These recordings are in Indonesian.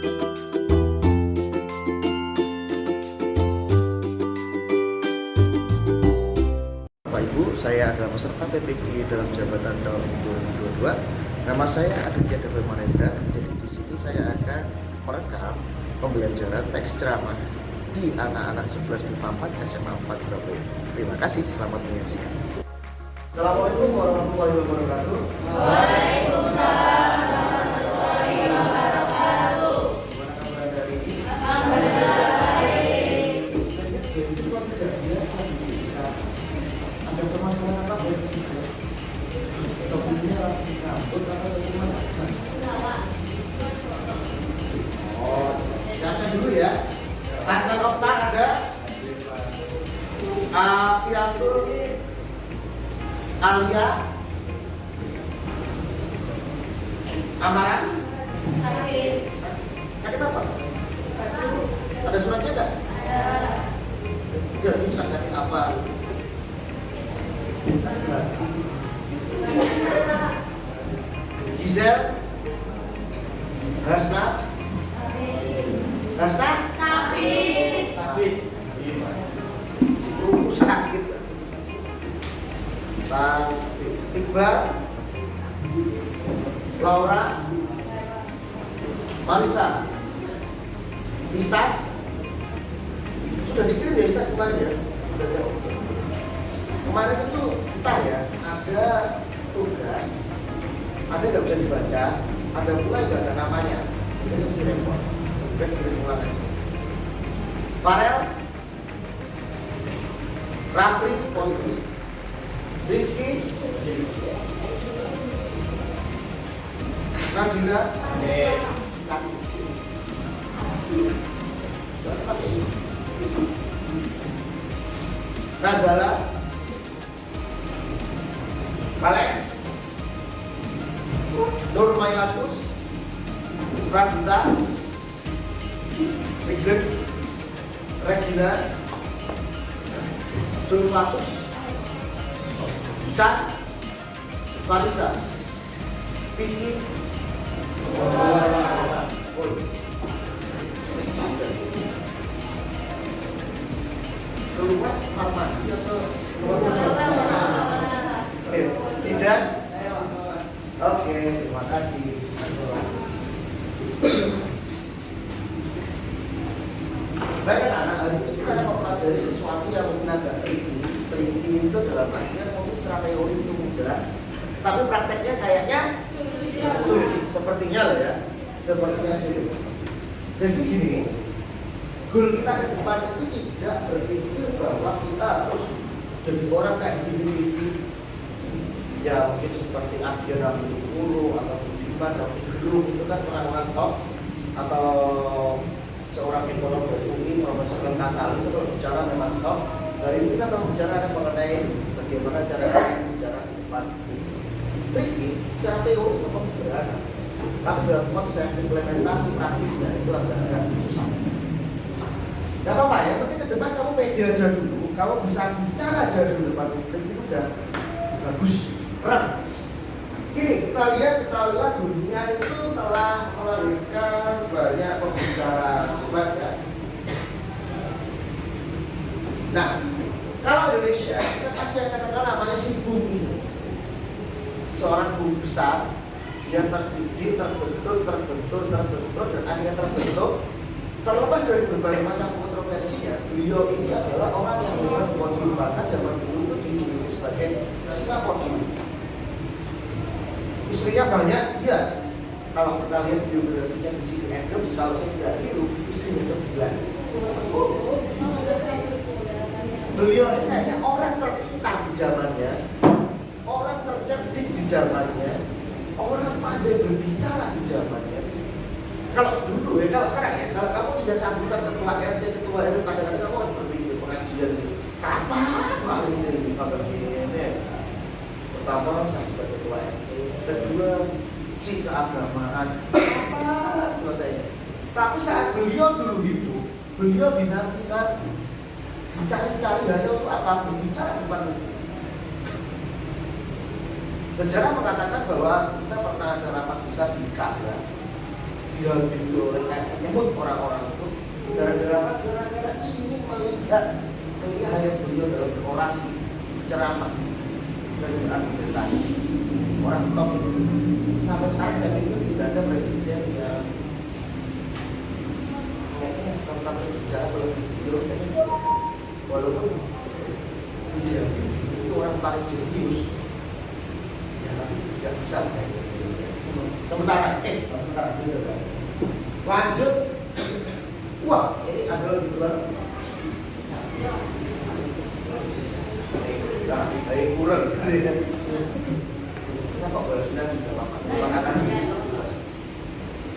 Bapak Ibu, saya adalah peserta PPG dalam jabatan tahun 2022. Nama saya Aditya Dewa Marenda. Jadi di sini saya akan merekam pembelajaran teks ceramah di anak-anak 11 MIPA 4 SMA 4 Surabaya. Terima kasih, selamat menyaksikan. Assalamualaikum warahmatullahi wabarakatuh. Waalaikumsalam warahmatullahi wabarakatuh. Gimana kabar hari ini? Alhamdulillah baik. Itu suatu tidak biasa bisa. Ada permasalahan apa ya? Topinya rambut atau bagaimana? Oh, siapkan dulu ya. Tanda daftar ada Afiatul Alia Amaran. Sakit apa? Ada suratnya enggak? Ada. Tuliskan sakit apa? Gisel, Hasna, Hasna, Hafiz. Itu sakit. Bang Iqbal, Laura, Marisa, Istas. Sudah dikirim ya Istas kemarin ya? Sudah jauh. Kemarin itu entah ya, ada tugas, ada nggak bisa dibaca, ada pula nggak ada namanya. Jadi itu repot. Kita kirim ulang aja. Farel, Rafli, politisi, Rifki, Nadira, Nazala, Malek, Nur Mayatus, Radita, Rigel, Regina, Zulfatus, Cak, Farisa, Vicky, Keluar Farmadi atau tidak? Oke, terima kasih. Baik anak, hari ini kita akan mempelajari sesuatu yang mungkin agak tricky itu dalam artian mungkin secara teori itu mudah, tapi prakteknya kayaknya sulit. Sepertinya loh ya, sepertinya sulit. Jadi gini, goal kita ke depan itu tidak berpikir bahwa kita harus jadi orang kayak di TV, ya mungkin seperti Abdian Abdul atau Budiman atau Gerung itu kan orang-orang top, atau seorang ekonom dari UI, Profesor Len Kasali itu kalau bicara memang top. Hari ini kita mau bicara mengenai bagaimana cara bicara di depan. Tricky, secara teori itu masih sederhana, tapi dalam konsep implementasi praksisnya itu agak susah. Gak apa-apa ya, tapi ke depan kamu pede aja dulu, kamu bisa bicara aja dulu depan publik itu udah bagus, keren. Gini, kita lihat dunia itu telah melahirkan banyak pembicara hebat ya. Nah, kalau Indonesia, kita pasti akan kenal namanya si Bung ini. Seorang guru besar yang terdidik, terbentuk, dan akhirnya terbentuk. Terlepas dari berbagai macam kontroversinya, beliau ini adalah orang yang membuat podium, bahkan zaman dulu itu dijuluki sebagai singa podium. Istrinya banyak, ya. Kalau kita lihat biografinya di sini, Adams, kalau saya tidak keliru, istrinya 9. Beliau ini kayaknya orang terpintar di zamannya, orang tercerdik di zamannya, orang pandai berbicara di zamannya. Kalau dulu ya, kalau sekarang ya, kalau kamu tidak sambutan ketua RT, ketua RW, kadang-kadang kamu akan berpikir pengajian kapan kali ini pada ini. Pertama sambutan ketua RT, kedua si keagamaan, kapan selesainya. Tapi saat beliau dulu hidup, beliau dinanti-nanti, dicari-cari hanya untuk apa? Berbicara depan umum. Sejarah mengatakan bahwa kita pernah ada rapat besar di Kaabah. dia gitu kayak menyebut orang-orang itu gara-gara apa? Gara-gara ingin melihat hayat beliau dalam berorasi, ceramah dan berargumentasi. Orang top itu sampai sekarang saya pikir tidak ada presiden yang kayaknya tentang berbicara belum walaupun itu orang paling jenius ya, tapi tidak bisa kayak gitu. Sementara lanjut. Wah, ini adalah di luar dari kurang. Kita kok bahasnya sudah lama.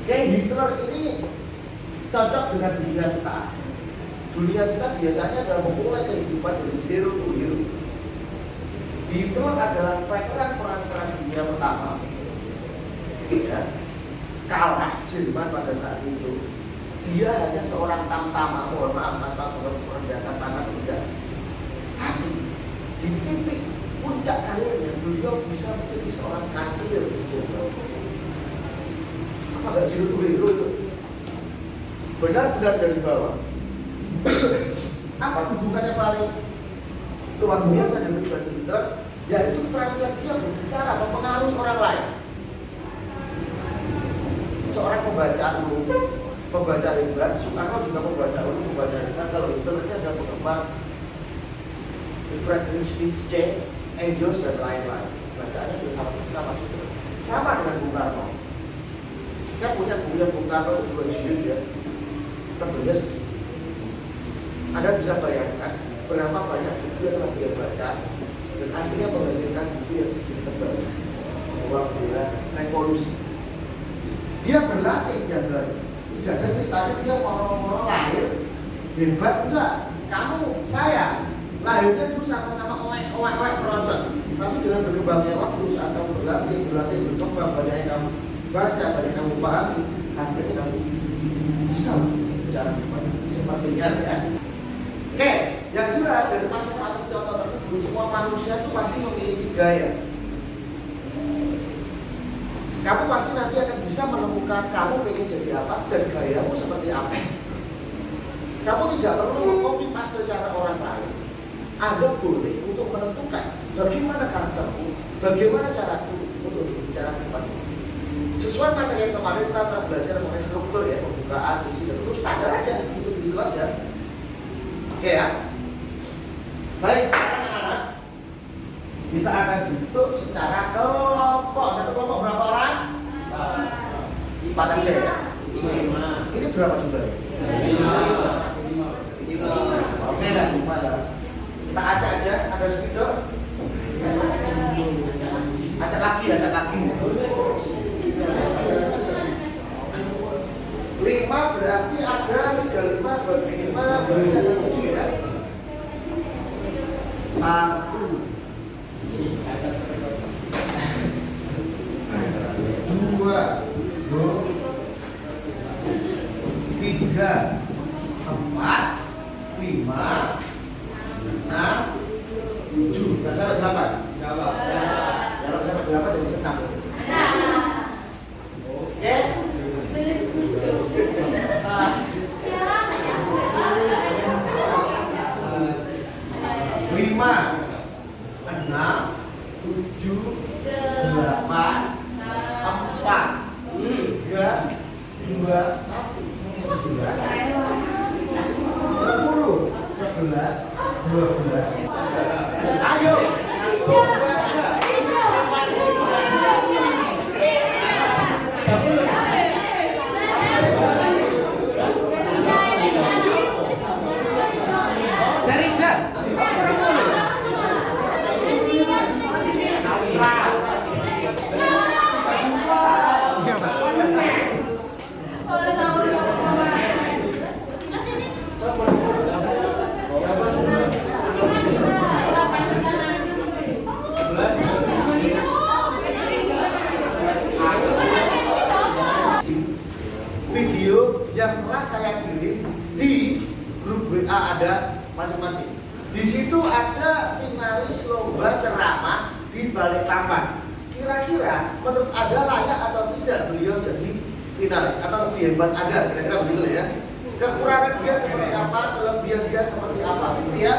Kayak Hitler ini cocok dengan dunia kita. Dunia kita biasanya adalah memulai kehidupan dari zero to hero. Hitler adalah veteran perang dunia pertama. Ya, kalah Jerman pada saat itu. Dia hanya seorang tamtama, mohon maaf tanpa merendahkan tangan tidak. Tapi di titik puncak karirnya beliau bisa menjadi seorang kanselir di Jerman. Apa gak zero to hero itu? Benar-benar dari bawah. Apa hubungannya paling luar biasa dengan Hitler? Yaitu keterampilan dia berbicara, mempengaruhi orang lain. Seorang pembaca hebat, Soekarno juga pembaca hebat. Kalau Hitlernya adalah penggemar Friedrich Nietzsche, Engels dan lain-lain. Bacaannya juga sama dengan Bung Karno. Saya punya bukunya Bung Karno itu 2 jilid ya, tebelnya sedikit. Anda bisa bayangkan berapa banyak buku yang telah dia baca dan akhirnya menghasilkan buku yang sedikit tebal. Ruang Bela Revolusi. Dia berlatih jenderal. Tidak ada ceritanya dia orang-orang lahir hebat enggak. Kamu, saya lahirnya dulu sama-sama oek berontak. Tapi dengan berkembangnya waktu saat kamu berlatih berkembang, banyak yang kamu baca, banyak yang kamu pahami, akhirnya kamu bisa bicara sepertinya ya. Oke, yang jelas dari masing-masing contoh tersebut semua manusia itu pasti memiliki gaya. Kamu pasti nanti akan bisa menemukan kamu ingin jadi apa dan gayamu seperti apa. Kamu tidak perlu mengcopy paste cara orang lain. Anda boleh untuk menentukan bagaimana karaktermu, bagaimana caraku untuk berbicara depanmu. Sesuai materi yang kemarin kita telah belajar mengenai struktur ya, pembukaan, isi dan tutup standar aja, gitu aja. Oke ya. Baik, sekarang anak-anak kita akan bentuk secara kelompok. Satu kelompok berapa orang? 4 aja ya. Ini berapa jumlahnya? 5. Oke lah, 5 lah. Kita acak aja, ada spidol. Acak lagi. 5 berarti ada 35 bagi 5 berarti ada 7 ya. 1 2 3 4 5 6 7. Nggak sampai 8? Kalau sampai 8 jadi senang. Oke. 5 6 7 8 4 3 2 1 11 12. Ayo, coba aja. Dari Zat. Video yang telah saya kirim di grup WA ada masing-masing. Di situ ada finalis lomba ceramah di Balikpapan. Kira-kira menurut Anda layak atau tidak beliau jadi finalis atau lebih hebat ada, kira-kira begitu ya. Kekurangan dia seperti apa, kelebihan dia seperti apa, gitu ya.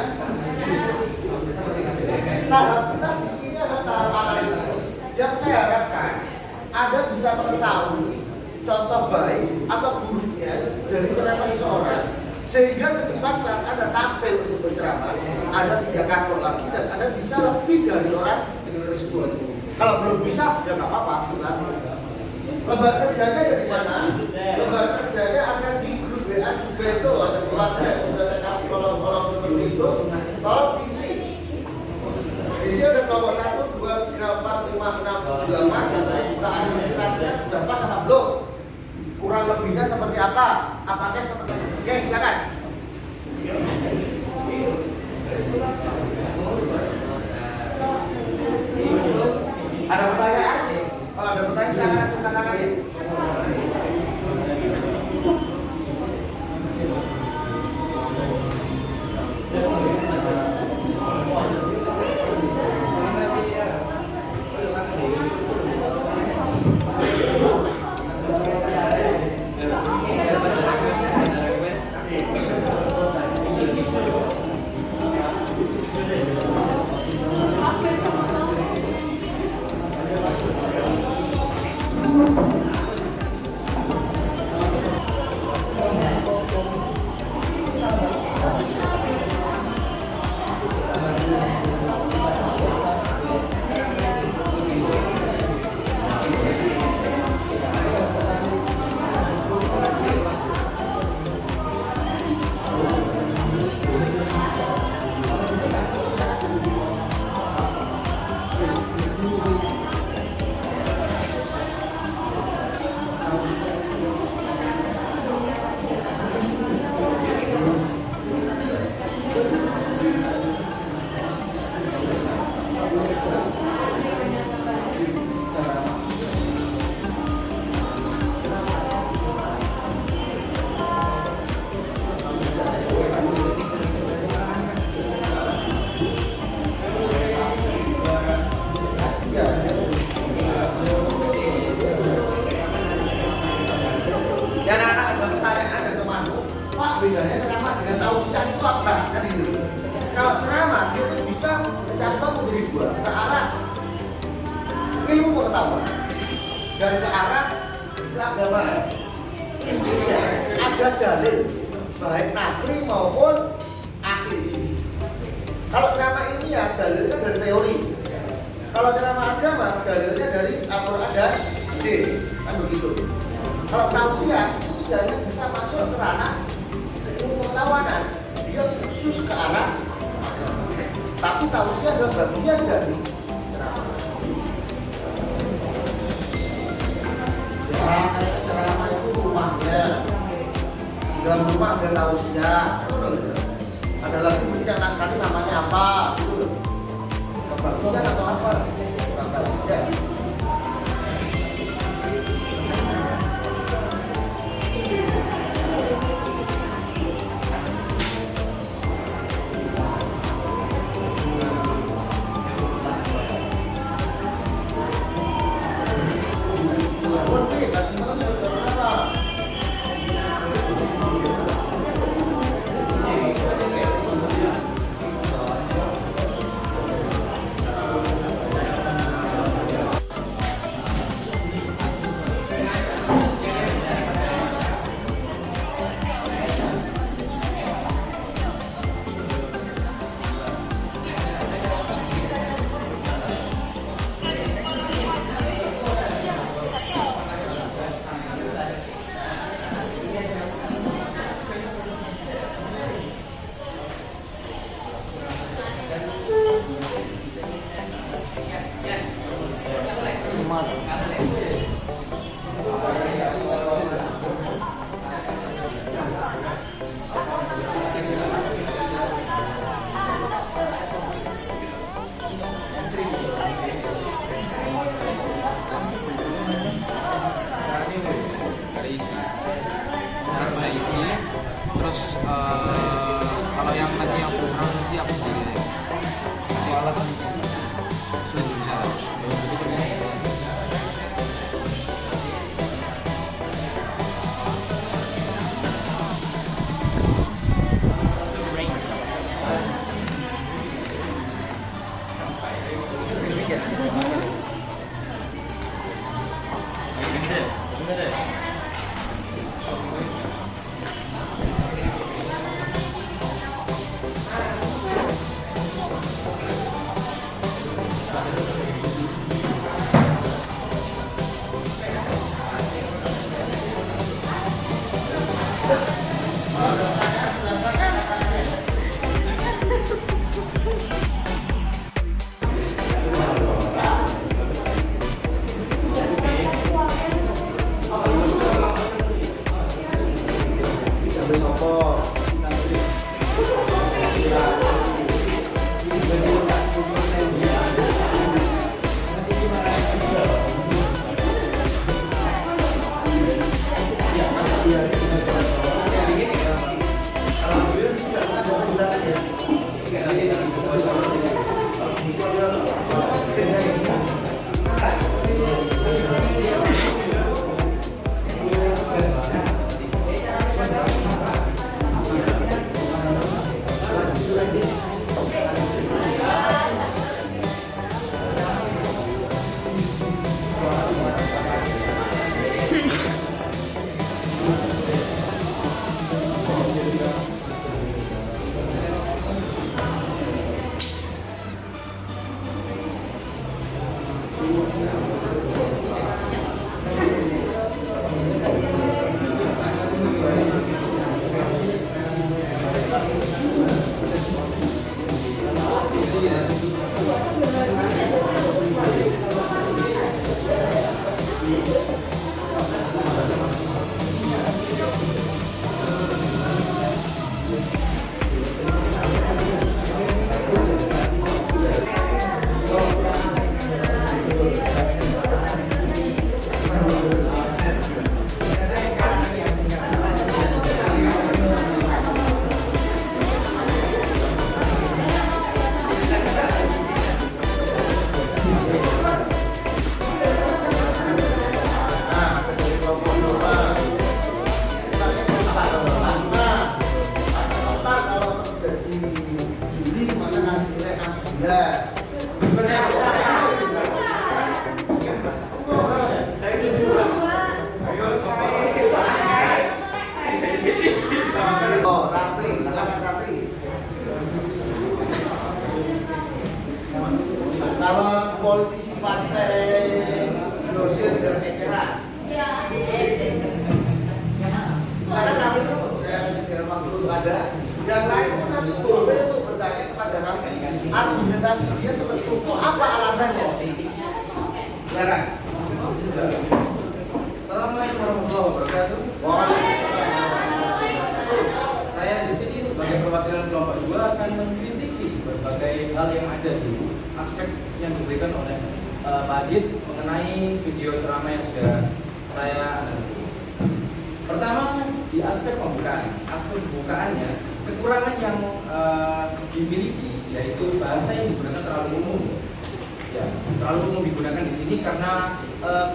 Tahap kita di sini adalah tahap analisis yang saya harapkan Anda bisa mengetahui contoh baik atau buruknya dari ceramah seseorang, sehingga ke depan saat Anda tampil untuk berceramah, Anda tidak kaku lagi dan Anda bisa lebih dari orang tersebut. Kalau belum bisa, ya nggak apa-apa. Lembar kerjanya ya di mana? Lembar kerjanya ada di grup WA juga itu, ada keluarga yang sudah saya kasih kolom-kolom seperti itu. Tolong diisi. Isi ada nomor 1, 2, 3, 4, 5, 6, 7, 8. Buka administrasinya sudah pas apa belum? Kurang lebihnya seperti apa? Apakah seperti oke, silakan. Ada pertanyaan? Oh, ada pertanyaan, silakan ajukan tangan. Dan anak ada pertanyaan ada temanku, Pak, bedanya ceramah dengan tausiah itu apa? Kan itu. Kalau ceramah itu bisa cabang menjadi dua, ke arah ilmu pengetahuan dan ke arah keagamaan. Intinya ada dalil baik nakli maupun akli. Kalau ceramah ini ya dalilnya dari teori. Kalau ceramah agama dalilnya dari Al-Quran dan hadis, kan begitu. Kalau tausiah itu hanya bisa masuk ke ranah ilmu pengetahuan, dia khusus ke arah, tapi tausiah adalah bagian dari ceramah. Ya kayak ceramah itu rumahnya, dalam rumah ada tausiah, ada lagi mungkin yang sekali namanya apa, itu kebaktian atau apa, ya. Terus kalau yang nanti yang transaksi aku sendiri nanti alasan sudah bisa Oh, Rafli, silakan Rafli. Kalau politisi partai Grosir dan Ekera, karena Rafli itu yang segera makhluk ada, yang lain pun nanti boleh untuk bertanya kepada Rafli. Argumentasi dia seperti itu, apa alasannya? Silakan. Assalamualaikum warahmatullahi wabarakatuh. Saya di sini sebagai perwakilan kelompok 2 akan mengkritisi berbagai hal yang ada di aspek yang diberikan oleh Pak Adit mengenai video ceramah yang sudah saya analisis. Pertama, di aspek pembukaan. Aspek pembukaannya, kekurangan yang dimiliki yaitu bahasa yang digunakan terlalu umum. Ya, terlalu umum digunakan di sini karena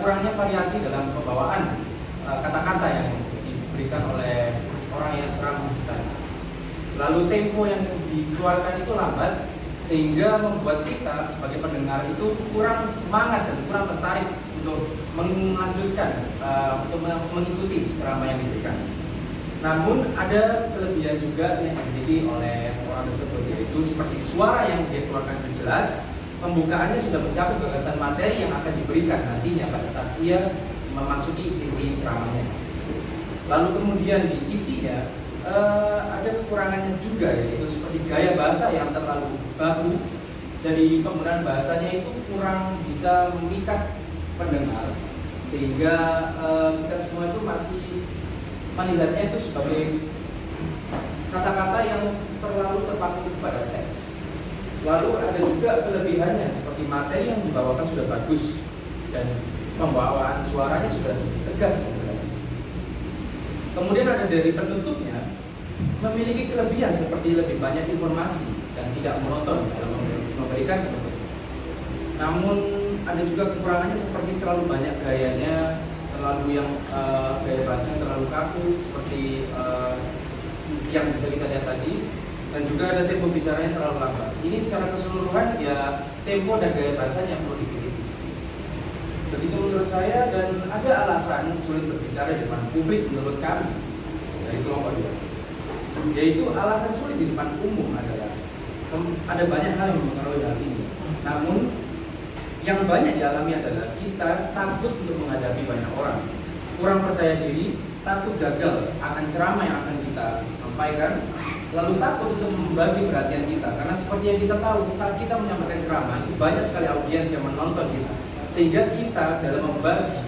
kurangnya variasi dalam pembawaan kata-kata yang diberikan oleh orang yang ceramah tadi. Lalu tempo yang dikeluarkan itu lambat sehingga membuat kita sebagai pendengar itu kurang semangat dan kurang tertarik untuk melanjutkan untuk mengikuti ceramah yang diberikan. Namun ada kelebihan juga yang dimiliki oleh orang tersebut, yaitu seperti suara yang dia keluarkan itu jelas, pembukaannya sudah mencakup gagasan materi yang akan diberikan nantinya pada saat ia memasuki inti ceramahnya. Lalu kemudian di isinya ada kekurangannya juga, yaitu seperti gaya bahasa yang terlalu baku. Jadi penggunaan bahasanya itu kurang bisa memikat pendengar, sehingga kita semua itu masih melihatnya itu sebagai kata-kata yang terlalu terpaku pada teks. Lalu ada juga kelebihannya seperti materi yang dibawakan sudah bagus dan pembawaan suaranya sudah tegas dan jelas. Kemudian ada dari penutupnya memiliki kelebihan seperti lebih banyak informasi dan tidak monoton dalam memberikan penutup. Namun ada juga kekurangannya seperti terlalu banyak gayanya, terlalu yang gaya bahasa yang terlalu kaku seperti yang bisa kita lihat tadi, dan juga ada tempo bicaranya terlalu lambat. Ini secara keseluruhan ya tempo dan gaya bahasanya yang perlu dikritisi. Begitu menurut saya, dan ada alasan sulit berbicara di depan publik menurut kami dari kelompok 2. Yaitu alasan sulit di depan umum adalah ada banyak hal yang mempengaruhi hal ini. Namun yang banyak dialami adalah kita takut untuk menghadapi banyak orang, kurang percaya diri, takut gagal akan ceramah yang akan kita sampaikan, lalu takut untuk membagi perhatian kita. Karena seperti yang kita tahu, saat kita menyampaikan ceramah, itu banyak sekali audiens yang menonton kita. Sehingga kita dalam membagi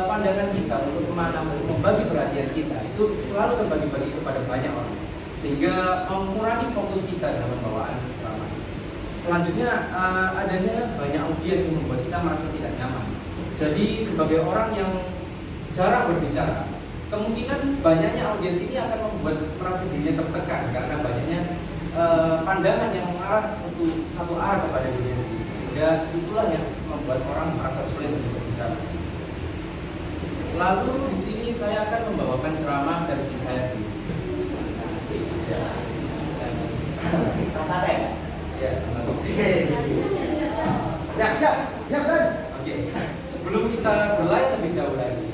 pandangan kita untuk kemana, membagi perhatian kita, itu selalu terbagi-bagi kepada banyak orang. Sehingga mengurangi fokus kita dalam pembawaan ceramah. Selanjutnya, adanya banyak audiens yang membuat kita merasa tidak nyaman. Jadi sebagai orang yang jarang berbicara, kemungkinan banyaknya audiens ini akan membuat merasa dirinya tertekan karena banyaknya pandangan yang mengarah satu arah kepada dirinya sendiri. Sehingga itulah yang membuat orang merasa sulit untuk berbicara. Lalu di sini saya akan membawakan ceramah versi saya sendiri. Kata teks. Ya, Siap, Dan. Oke. Sebelum kita berlayar lebih jauh lagi,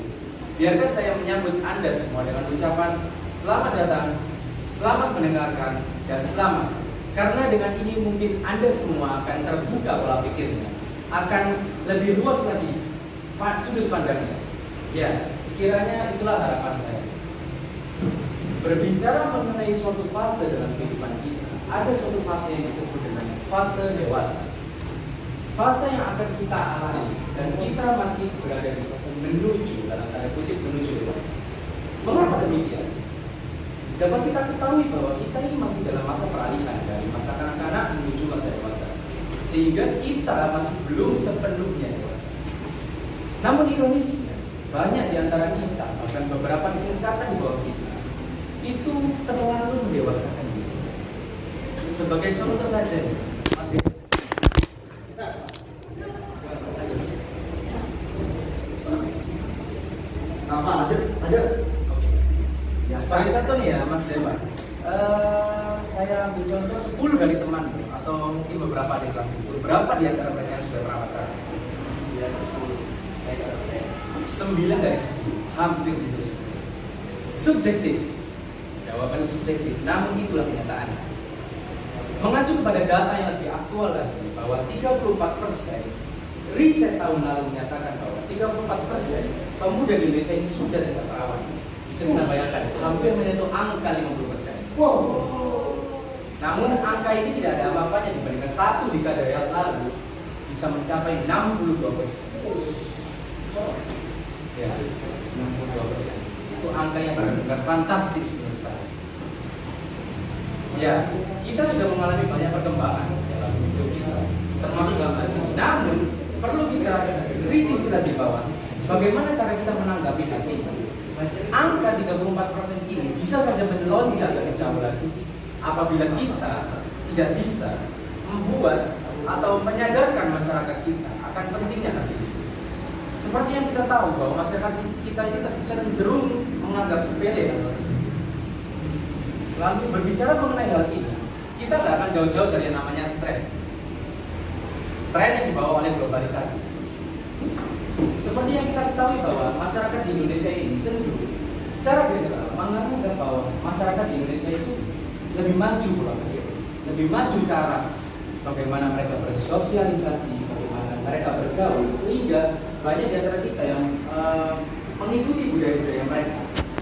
biarkan saya menyambut Anda semua dengan ucapan selamat datang, selamat mendengarkan, dan selamat. Karena dengan ini mungkin Anda semua akan terbuka pola pikirnya, akan lebih luas lagi sudut pandangnya. Ya, sekiranya itulah harapan saya. Berbicara mengenai suatu fase dalam kehidupan kita, ada suatu fase yang disebut dengan fase dewasa. Fase yang akan kita alami dan kita masih berada di fase menuju, dalam tanda kutip, menuju dewasa. Mengapa demikian? Dapat kita ketahui bahwa kita ini masih dalam masa peralihan dari masa kanak-kanak menuju masa dewasa, sehingga kita masih belum sepenuhnya dewasa. Namun ironisnya, banyak di antara kita, bahkan beberapa tingkatan di bawah kita, itu terlalu mendewasakan diri. Sebagai contoh saja, Lanjut. Ya, sebagai contoh nih ya, Mas Dewa. Saya ambil contoh 10 dari teman atau mungkin beberapa di kelas itu. Berapa di antara mereka yang sudah pernah pacaran? 9 dari 10, hampir itu. Subjektif. Jawaban subjektif, namun itulah kenyataannya. Mengacu kepada data yang lebih aktual lagi, bahwa 34% riset tahun lalu menyatakan bahwa 34% pemuda di Indonesia ini sudah tidak perawan. Bisa kita bayangkan, hampir menyentuh angka 50%. Wow. Namun angka ini tidak ada apa-apanya dibandingkan satu dekade yang lalu bisa mencapai 62%. Ya, 62%. Itu angka yang benar-benar fantastis menurut saya. Ya, kita sudah mengalami banyak perkembangan dalam hidup kita, termasuk dalam hal ini. Namun perlu kita kritisi lagi bawah, bagaimana cara kita menanggapi hal ini. Angka 34% ini bisa saja melonjak lebih jauh lagi apabila kita tidak bisa membuat atau menyadarkan masyarakat kita akan pentingnya hal ini. Seperti yang kita tahu bahwa masyarakat kita ini cenderung menganggap sepele hal tersebut. Lalu berbicara mengenai hal ini, kita nggak akan jauh-jauh dari yang namanya tren. Tren yang dibawa oleh globalisasi. Seperti yang kita ketahui bahwa masyarakat di Indonesia ini cenderung secara general menganggap bahwa masyarakat di Indonesia itu lebih maju pola pikir, lebih maju cara bagaimana mereka bersosialisasi, bagaimana mereka bergaul, sehingga banyak di antara kita yang mengikuti budaya-budaya mereka,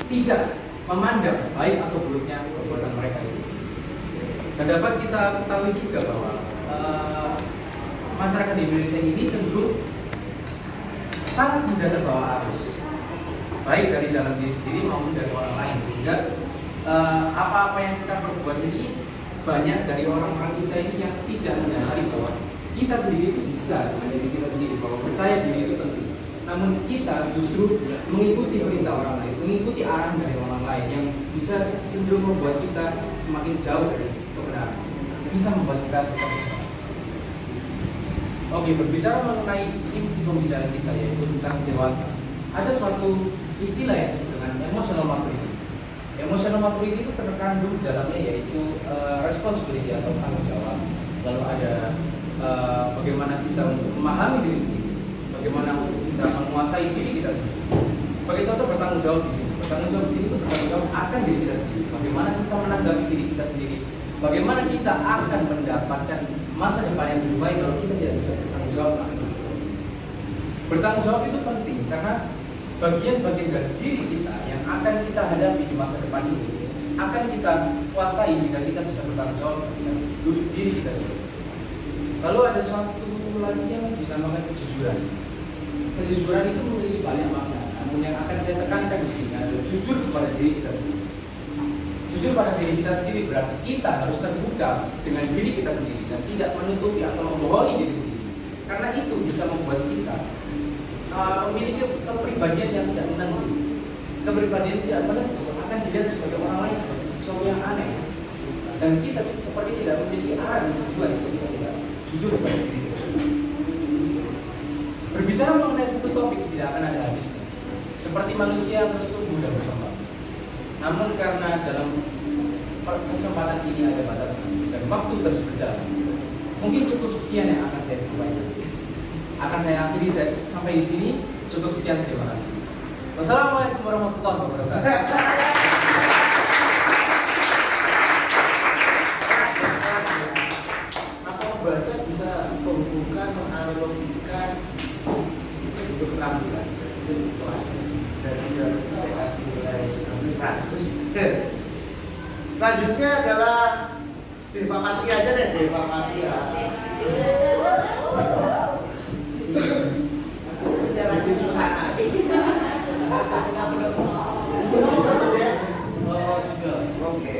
tidak memandang baik atau buruknya perbuatan mereka itu. Dan dapat kita ketahui juga bahwa masyarakat di Indonesia ini cenderung sangat mudah terbawa arus, baik dari dalam diri sendiri maupun dari orang lain, sehingga apa-apa yang kita perbuat ini banyak dari orang-orang kita ini yang tidak menyadari bahwa kita sendiri itu bisa dengan diri kita sendiri, bahwa percaya diri itu penting. Namun kita justru mengikuti perintah orang lain, mengikuti arahan dari orang lain yang bisa cenderung membuat kita semakin jauh dari kebenaran, bisa membuat kita tersesat. Oke, berbicara mengenai inti pembicaraan kita, yaitu tentang dewasa. Ada suatu istilah yang disebut dengan emotional maturity. Emotional maturity itu terkandung dalamnya yaitu responsibility atau tanggung jawab. Lalu ada bagaimana kita untuk memahami diri sendiri, bagaimana untuk kita menguasai diri kita sendiri. Sebagai contoh, bertanggung jawab di sini. Bertanggung jawab di sini itu bertanggung jawab akan diri kita sendiri. Bagaimana kita menanggapi diri kita sendiri, bagaimana kita akan mendapatkan masa depan yang lebih baik kalau kita tidak bisa bertanggung jawab akan diri kita sendiri. Bertanggung jawab itu penting karena bagian-bagian dari diri kita yang akan kita hadapi di masa depan ini akan kita kuasai jika kita bisa bertanggung jawab dengan diri kita sendiri. Lalu ada suatu lagi yang dinamakan kejujuran. Kejujuran itu memiliki banyak makna, namun yang akan saya tekankan di sini adalah jujur kepada diri kita sendiri. Jujur pada diri kita sendiri berarti kita harus terbuka dengan diri kita sendiri dan tidak menutupi atau membohongi diri sendiri. Karena itu bisa membuat kita memiliki kepribadian yang tidak menentu. Kepribadian yang tidak menentu akan dilihat sebagai orang lain sebagai sesuatu yang aneh. Dan kita seperti tidak memiliki arah dan tujuan jika kita tidak jujur pada diri kita. Berbicara mengenai satu topik tidak akan ada habisnya. Seperti manusia terus tumbuh dan berkembang. Namun karena dalam kesempatan ini ada batasan dan waktu terus berjalan, mungkin cukup sekian yang akan saya sampaikan. Akan saya akhiri sampai di sini. Cukup sekian, terima kasih. Wassalamualaikum warahmatullahi wabarakatuh. Apa membaca bisa menghubungkan, menganalogikan untuk keterampilan itu kelas dan tidak saya kasih nilai 100. Selanjutnya adalah Deva Mati aja deh, Deva Mati ya. Saya rajin susah. Oke.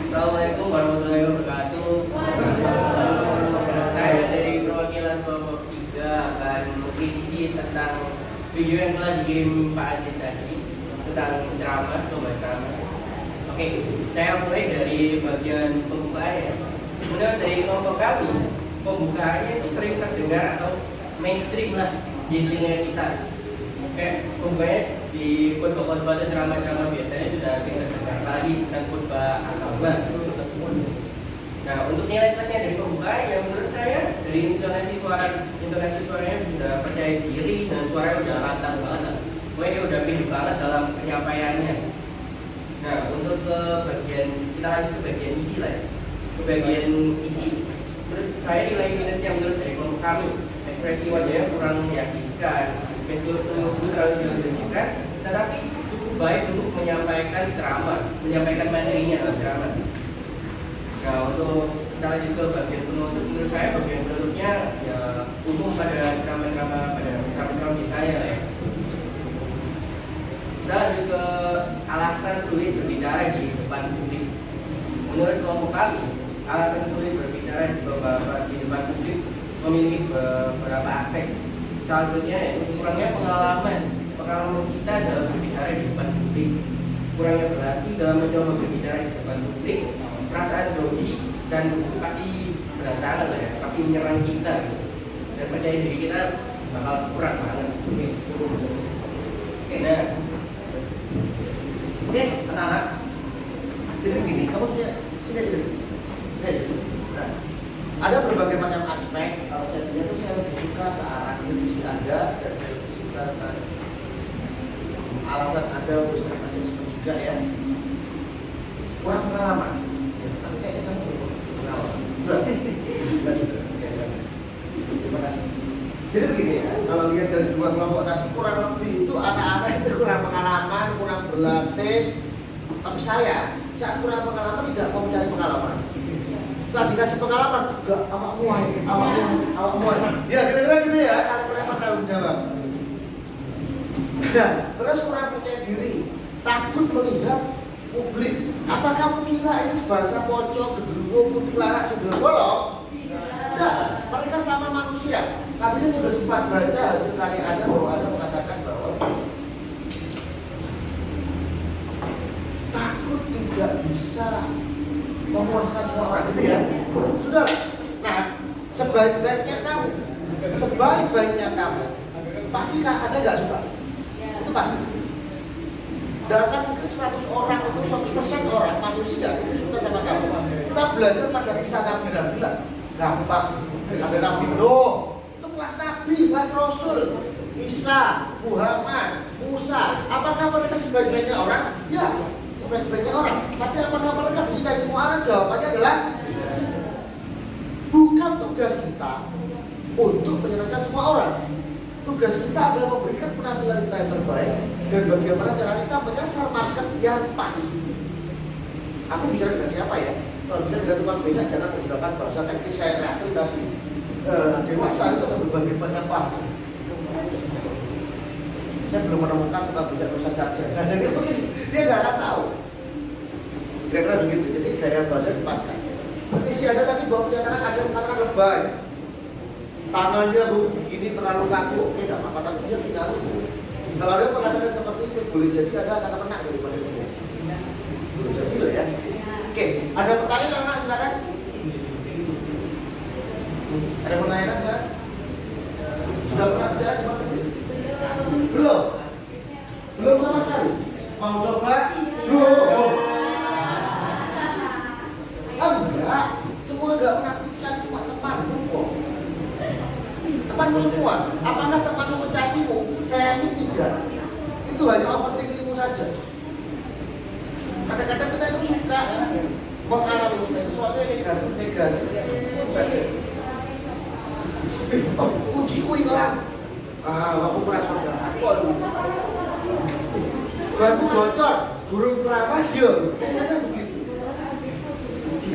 Assalamualaikum warahmatullahi wabarakatuh. Saya dari perwakilan kelompok 3 akan mengkritisi tentang video yang telah dikirim Pak Adit tadi tentang ceramah, lomba ceramah. Oke, saya mulai dari bagian pembukaannya. Menurut dari kelompok kami, pembukaannya itu sering terdengar atau mainstream lah di telinga kita. Kayak pembukaannya di khotbah-khotbah dan ceramah-ceramah biasanya sudah sering terdengar lagi tentang khotbah agama. Nah, untuk nilai plusnya dari pembukaan yang menurut saya dari intonasi suaranya sudah percaya diri dan suaranya udah lantang banget. Pokoknya dia udah pede banget dalam penyampaiannya. Nah, untuk ke bagian, kita lanjut ke bagian isi lah ya. Ke bagian isi, menurut saya nilai minusnya menurut dari kelompok kami, ekspresi wajahnya kurang meyakinkan, gestur tubuh terlalu meyakinkan, tetapi cukup baik untuk menyampaikan ceramah, menyampaikan materinya dalam ceramah. Nah, untuk kita lanjut ke bagian penutup, menurut saya bagian penutupnya ya umum pada ceramah-ceramah biasanya lah ya. Kita lanjut ke alasan sulit berbicara di depan publik. Menurut kelompok kami, alasan sulit berbicara di depan publik memiliki beberapa aspek. Salah satunya yaitu kurangnya pengalaman kita dalam berbicara di depan publik, kurangnya berlatih dalam mencoba berbicara di depan publik, perasaan grogi dan pasti berantakan lah ya, pasti menyerang kita gitu. Dan percaya diri kita bakal kurang banget. Nah, anak-anak, jadi begini, kamu sini. Nah, ada berbagai macam aspek. Kalau saya lihat tuh saya lebih suka ke arah kondisi Anda dan saya lebih suka ke alasan Anda untuk saya kasih juga ya. Kurang pengalaman. Ya, tapi kayaknya kamu pengalaman. Terima kasih. Jadi begini ya, kalau lihat dari dua kelompok tadi kurang lebih itu anak-anak itu kurang pengalaman, kurang berlatih. Tapi saya kurang pengalaman tidak mau mencari pengalaman. Saat dikasih pengalaman, enggak, awak muai. Ya kira-kira gitu ya, saling melempar tanggung jawab. Nah, terus kurang percaya diri, takut melihat publik. Apa kamu kira ini sebangsa pocong, genderuwo, kuntilanak, sundel bolong? Tidak, mereka sama manusia. Tadinya sudah sempat baca hasil karya Anda bahwa Anda mengatakan bahwa takut tidak bisa memuaskan semua orang gitu ya. Sudah. Nah, sebaik-baiknya kamu, pasti Anda nggak suka. Itu pasti. Sedangkan mungkin 100 orang itu 100% orang manusia itu suka sama kamu. Kita belajar pada kisah Nabi bilang gampang. Ada Nabi Nuh, itu kelas Nabi, kelas Rasul, Isa, Muhammad, Musa. Apakah mereka sebaik-baiknya orang? Ya, sebaik-baiknya orang. Tapi apakah mereka dicintai semua orang? Jawabannya adalah bukan tugas kita untuk menyenangkan semua orang. Tugas kita adalah memberikan penampilan kita yang terbaik dan bagaimana cara kita menyasar market yang pas. Aku bicara dengan siapa ya? Kalau bicara dengan tukang becak jangan menggunakan bahasa teknis kayak reaksi tapi dewasa itu ada berbagai macam bahasa. Saya belum menemukan tukang becak dosa saja. Nah jadi begini, dia nggak akan tahu. Kira-kira begitu. Jadi gaya bahasa dipaskan. Isi ada tadi bahwa pernyataan ada yang mengatakan lebay. Tangannya begini terlalu kaku, tidak apa-apa, tapi dia finalis. Kalau ada yang mengatakan seperti itu, boleh jadi ada akan menang daripada itu. Boleh jadi loh ya. Oke, ada pertanyaan anak silakan. Ada pertanyaan silakan. Sudah pernah bicara seperti itu? Belum? Belum sama sekali? Mau coba? Belum? Enggak, semua enggak menakutkan, cuma temanmu kok. Temanmu semua, apakah temanmu mencacimu? Sayangnya tidak. Itu hanya overthinkingmu saja. Kadang-kadang kita itu suka menganalisis sesuatu yang negatif saja. Oh, ujiku hilang. Aku merasa gampol. Baru bocor, burung keramas ya. Kadang-kadang begitu.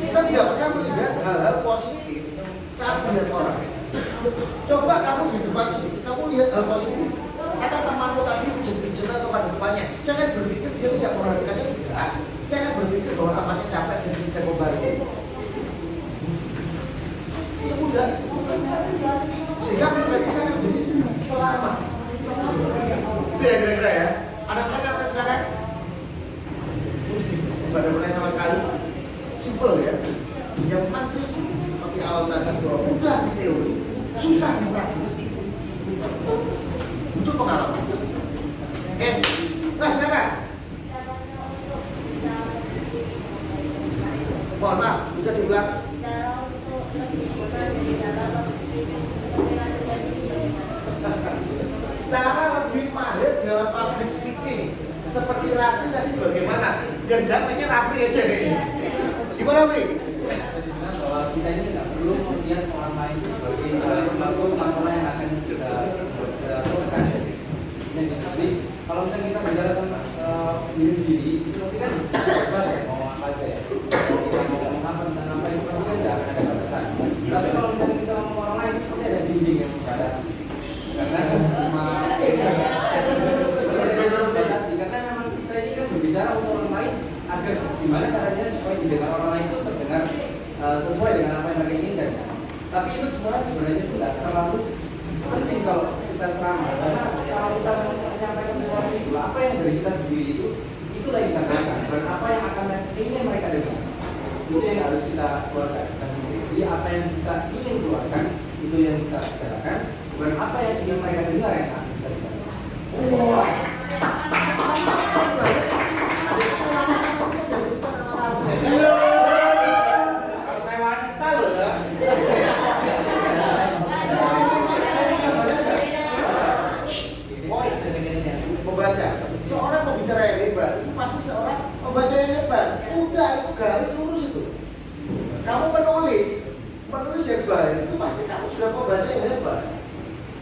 Kita tidak pernah melihat hal-hal positif saat melihat orang. Coba kamu di depan sini, kamu lihat hal positif. Kata temanmu tadi pijen-pijenan kepada depannya. Saya kan berpikir dia tidak memperhatikan saya tidak. Saya kan berpikir bahwa namanya capek dan dia sedang membantu. Semudah itu. Sehingga pikiran kita kan jadi selamat. Itu ya kira-kira ya. Ada pertanyaan sekarang? Tidak ada pertanyaan sama sekali. Simple ya. Yang mati seperti awal tadi bahwa mudah di teori, susah di praksis. Untuk pengalaman. Nah silakan. Mohon maaf, bisa diulang. Cara lebih mahir dalam public speaking seperti Raffi tadi bagaimana? Yang jawabannya Raffi aja kayaknya. Gimana Raffi? Bisa dibilang bahwa kita ini nggak perlu melihat orang lain itu sebagai suatu masalah yang akan bisa berlakukan. Jadi kalau misalnya kita bicara sama diri sendiri, itu pasti kan bebas ya mau apa aja ya. Kalau kita mau ngomong apa tentang apa itu pasti kan nggak akan ada batasan. Tapi kalau misalnya kita ngomong orang lain itu seperti ada dinding yang membatasi. Karena karena memang kita ini kan berbicara untuk orang lain agar gimana caranya supaya didengar orang lain itu terdengar sesuai dengan apa yang mereka inginkan. Tapi itu semua sebenarnya itu tidak terlalu penting kalau kita ceramah, karena kalau kita menyampaikan sesuatu itu apa yang dari kita sendiri itulah yang kita katakan dan apa yang akan ingin mereka dengar itu yang harus kita keluarkan. Dan jadi apa yang kita ingin keluarkan itu yang kita bicarakan, bukan apa yang ingin mereka dengar yang akan kita bicarakan. Wah. Kalau saya wanita loh ya. Membaca. Seorang pembicara yang hebat itu pasti seorang pembaca yang hebat. Udah itu garis lurus itu. Kamu menulis yang baik itu pasti kamu juga pembaca yang hebat.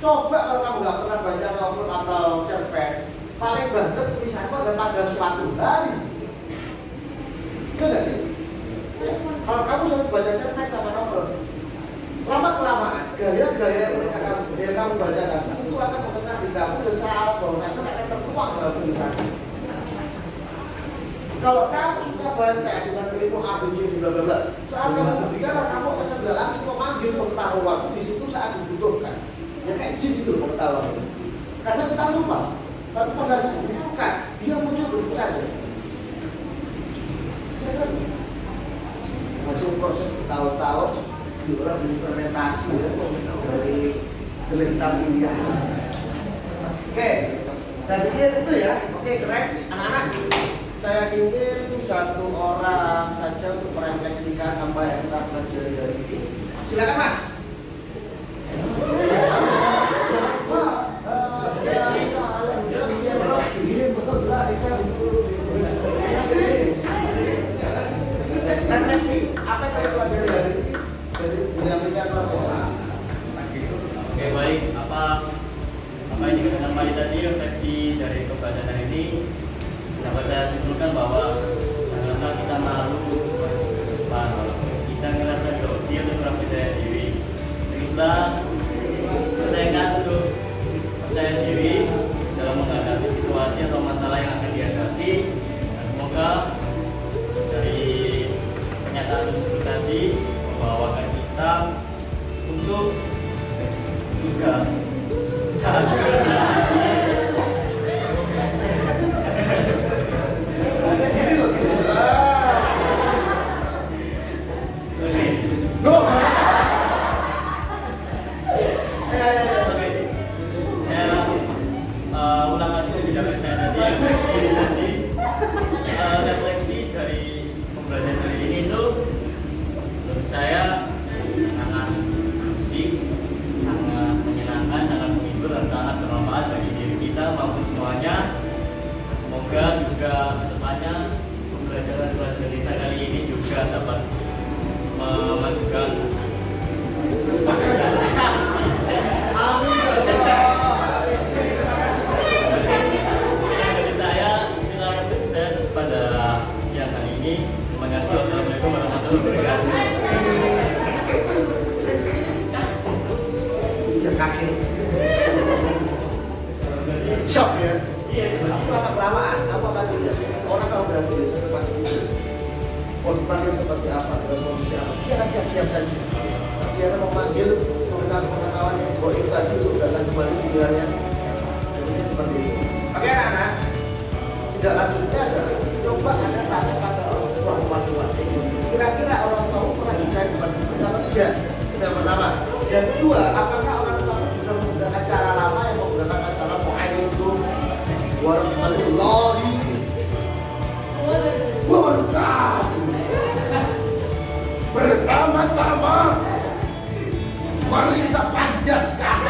Coba kalau kamu nggak pernah baca novel atau cerpen, paling banter tulisanmu ada pada suatu hari. Itu nggak sih? Ya. Kalau kamu selalu baca cerpen sama novel, lama kelamaan gaya-gaya yang kamu baca tadi itu akan membenah di kamu dan saat bahwa itu akan tertuang dalam tulisan. Kalau kamu suka baca dengan ilmu ABC bla bla bla, saat kamu berbicara kamu akan langsung memanggil pengetahuan di situ saat dibutuhkan. Ya kayak jin itu pengetahuan. Karena kita lupa, tapi pada saat dibutuhkan dia muncul begitu saja. Ya kan? Hasil proses bertahun-tahun orang difermentasi ya, dari kedelai hitam India. Oke, saya pikir itu ya. Oke, keren. Anak-anak, saya ingin satu orang saja untuk merefleksikan apa yang kita pelajari hari ini. Silakan Mas. Refleksi, apa yang kita pelajari hari ini dari dinamika kelas dikatakan Mari tadi refleksi dari pembacaan hari ini dapat saya simpulkan bahwa janganlah kita malu kalau kita ngerasa grogi atau kurang percaya diri. Teruslah percayakan untuk percaya diri dalam menghadapi situasi atau masalah yang akan dihadapi, dan semoga dari pernyataan tersebut tadi membawakan kita untuk juga refleksi dari pembelajaran hari ini itu menurut saya sangat asik, sangat menyenangkan, sangat menghibur dan sangat bermanfaat bagi diri kita maupun semuanya. Semoga juga kedepannya pembelajaran kelas desa kali ini juga dapat memajukan pada siang hari ini. Terima kasih. Wassalamualaikum warahmatullahi wabarakatuh. Kaget. Shock ya. Aku lama kelamaan. Apa kan orang kalau udah biasa seperti itu, konfliknya seperti apa, dalam kondisi apa, dia akan siap-siap saja. Dia akan memanggil pengetahuan yang goib tadi untuk datang kembali pikirannya. Jadi seperti itu. Oke anak-anak. Tidak lanjutnya adalah coba Anda tanya pada orang tua masing-masing. Kira-kira orang tua pernah bicara depan kita atau tidak? Itu yang pertama. Yang kedua, apakah orang tua sudah menggunakan cara lama yang menggunakan assalamualaikum warahmatullahi wabarakatuh? Pertama-tama, mari kita panjatkan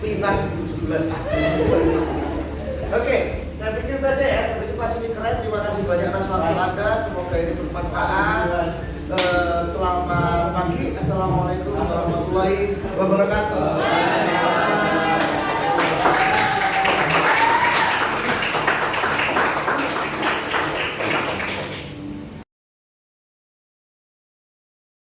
pinang 17 Agustus. Oke. Saya pikir saja ya, saya pikir kelas ini keren. Terima kasih banyak atas waktu Anda. Semoga ini bermanfaat. Selamat pagi. Assalamualaikum warahmatullahi wabarakatuh.